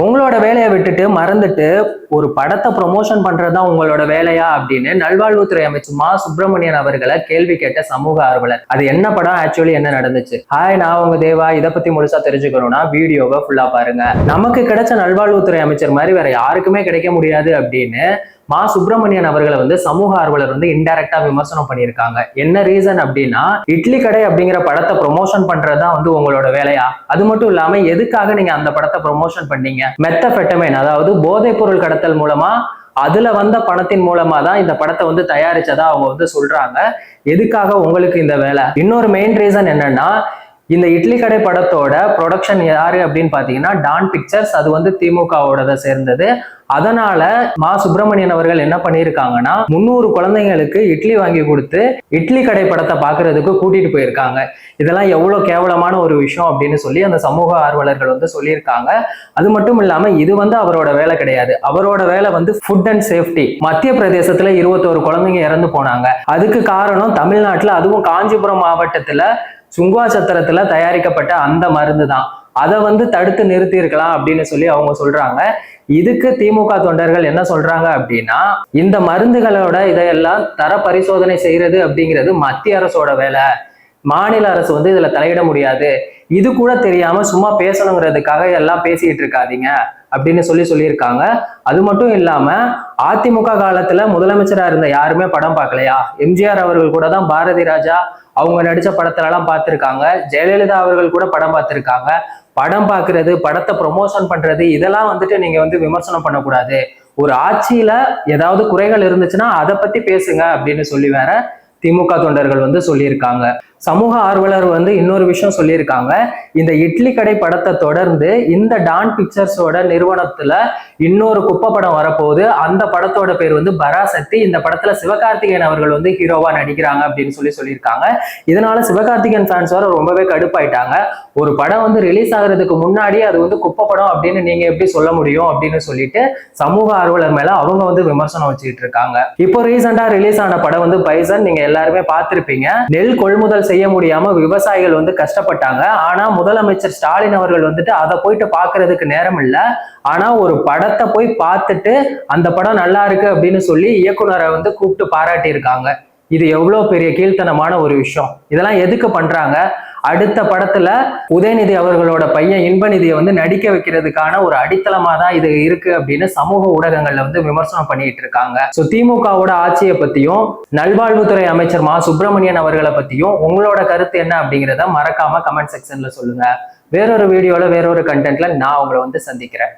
உங்களோட வேலையை விட்டுட்டு மறந்துட்டு ஒரு படத்தை ப்ரொமோஷன் பண்றதுதான் உங்களோட வேலையா அப்படின்னு நல்வாழ்வுத்துறை அமைச்சர் மா சுப்பிரமணியன் அவர்களை கேள்வி கேட்ட சமூக ஆர்வலர். அது என்ன படம், ஆக்சுவலி என்ன நடந்துச்சு? ஹாய், நான் உங்க தேவா. இதை பத்தி முழுசா தெரிஞ்சுக்கணும்னா வீடியோவை ஃபுல்லா பாருங்க. நமக்கு கிடைச்ச நல்வாழ்வுத்துறை அமைச்சர் மாதிரி வேற யாருக்குமே கிடைக்க முடியாது அப்படின்னு மா சுப்பிரமணியன் அவர்களை சமூக ஆர்வலர் இன்டைரக்டா விமர்சனம் பண்ணியிருக்காங்க. என்ன ரீசன் அப்படின்னா, இட்லி கடை அப்படிங்கிற படத்தை ப்ரொமோஷன் பண்றதுதான் உங்களோட வேலையா? அது மட்டும் இல்லாம எதுக்காக நீங்க அந்த படத்தை ப்ரொமோஷன் பண்ணீங்க? மெத்தபெட்டமைன், அதாவது போதைப் பொருள் கடத்தல் மூலமா அதுல வந்த பணத்தின் மூலமா தான் இந்த படத்தை தயாரிச்சதா அவங்க சொல்றாங்க. எதுக்காக உங்களுக்கு இந்த வேலை? இன்னொரு மெயின் ரீசன் என்னன்னா, இந்த இட்லி கடை படத்தோட ப்ரொடக்ஷன் யாரு அப்படின்னு பாத்தீங்கன்னா டான் பிக்சர்ஸ். அது திமுகவோட சேர்ந்தது. அதனால மா சுப்பிரமணியன் அவர்கள் என்ன பண்ணியிருக்காங்கன்னா 300 குழந்தைங்களுக்கு இட்லி வாங்கி கொடுத்து இட்லி கடை படத்தை பாக்குறதுக்கு கூட்டிட்டு போயிருக்காங்க. இதெல்லாம் எவ்வளவு கேவலமான ஒரு விஷயம் அப்படின்னு சொல்லி அந்த சமூக ஆர்வலர்கள் சொல்லியிருக்காங்க. அது மட்டும் இல்லாம இது அவரோட வேலை கிடையாது. அவரோட வேலை ஃபுட் அண்ட் சேஃப்டி. மத்திய பிரதேசத்துல 21 குழந்தைங்க இறந்து போனாங்க. அதுக்கு காரணம் தமிழ்நாட்டுல, அதுவும் காஞ்சிபுரம் மாவட்டத்துல சுங்குவா சத்திரத்துல தயாரிக்கப்பட்ட அந்த மருந்து தான். அதை தடுத்து நிறுத்தி இருக்கலாம் அப்படின்னு சொல்லி அவங்க சொல்றாங்க. இதுக்கு திமுக தொண்டர்கள் என்ன சொல்றாங்க அப்படின்னா, இந்த மருந்துகளோட இதையெல்லாம் தர பரிசோதனை செய்யறது அப்படிங்கிறது மத்திய அரசோட வேலை. மாநில அரசு இதுல தலையிட முடியாது. இது கூட தெரியாம சும்மா பேசணுங்கிறதுக்காக எல்லாம் பேசிட்டு இருக்காதீங்க அப்படின்னு சொல்லியிருக்காங்க. அது மட்டும் இல்லாம அதிமுக காலத்துல முதலமைச்சரா இருந்த யாருமே படம் பார்க்கலையா? எம்ஜிஆர் அவர்கள் கூட தான் பாரதி ராஜா அவங்க நடிச்ச படத்துல எல்லாம் பார்த்திருக்காங்க. ஜெயலலிதா அவர்கள் கூட படம் பார்த்திருக்காங்க. படம் பார்க்கறது, படத்தை ப்ரொமோஷன் பண்றது, இதெல்லாம் நீங்க விமர்சனம் பண்ணக்கூடாது. ஒரு ஆட்சியில ஏதாவது குறைகள் இருந்துச்சுன்னா அதை பத்தி பேசுங்க அப்படின்னு சொல்லி வேற திமுக தொண்டர்கள் சொல்லியிருக்காங்க. சமூக ஆர்வலர் இன்னொரு விஷயம் சொல்லியிருக்காங்க. இந்த இட்லி கடை படத்தை தொடர்ந்து இந்த டான் பிக்சர்ஸோட நிறுவனத்துல இன்னொரு குப்பை படம் வரப்போகுது. அந்த படத்தோட பேர் பராசக்தி. இந்த படத்துல சிவகார்த்திகேயன் அவர்கள் ஹீரோவா நடிக்கிறாங்க அப்படின்னு சொல்லியிருக்காங்க. இதனால சிவகார்த்திகேயன் ஃபேன்ஸ் வர ரொம்பவே கடுப்பாயிட்டாங்க. ஒரு படம் ரிலீஸ் ஆகுறதுக்கு முன்னாடி அது குப்பை படம் அப்படின்னு நீங்க எப்படி சொல்ல முடியும் அப்படின்னு சொல்லிட்டு சமூக ஆர்வலர் மேல அவங்க விமர்சனம் வச்சுக்கிட்டு இருக்காங்க. இப்போ ரீசெண்டா ரிலீஸ் ஆன படம் பைசன். நீங்க எல்லாருமே பார்த்திருப்பீங்க. நெல் கொள்முதல் செய்ய முடியாம விவசாயிகள் கஷ்டப்பட்டாங்க. ஆனா முதலமைச்சர் ஸ்டாலின் அவர்கள் அதை போயிட்டு பாக்குறதுக்கு நேரம் இல்ல. ஆனா ஒரு படத்தை போய் பார்த்துட்டு அந்த படம் நல்லா இருக்கு அப்படின்னு சொல்லி இயக்குனரை கூப்பிட்டு பாராட்டி இருக்காங்க. இது எவ்வளவு பெரிய கீழ்த்தனமான ஒரு விஷயம். இதெல்லாம் எதுக்கு பண்றாங்க? அடுத்த படத்துல உதயநிதி அவர்களோட பையன் இன்பநிதியை நடிக்க வைக்கிறதுக்கான ஒரு அடித்தளமா தான் இது இருக்கு அப்படின்னு சமூக ஊடகங்கள்ல விமர்சனம் பண்ணிட்டு இருக்காங்க. சோ திமுகவோட ஆட்சியை பத்தியும் நல்வாழ்வுத்துறை அமைச்சர் மா சுப்பிரமணியன் அவர்களை பத்தியும் உங்களோட கருத்து என்ன அப்படிங்கிறத மறக்காம கமெண்ட் செக்ஷன்ல சொல்லுங்க. வேறொரு வீடியோல வேறொரு கண்டென்ட்ல நான் உங்களை சந்திக்கிறேன்.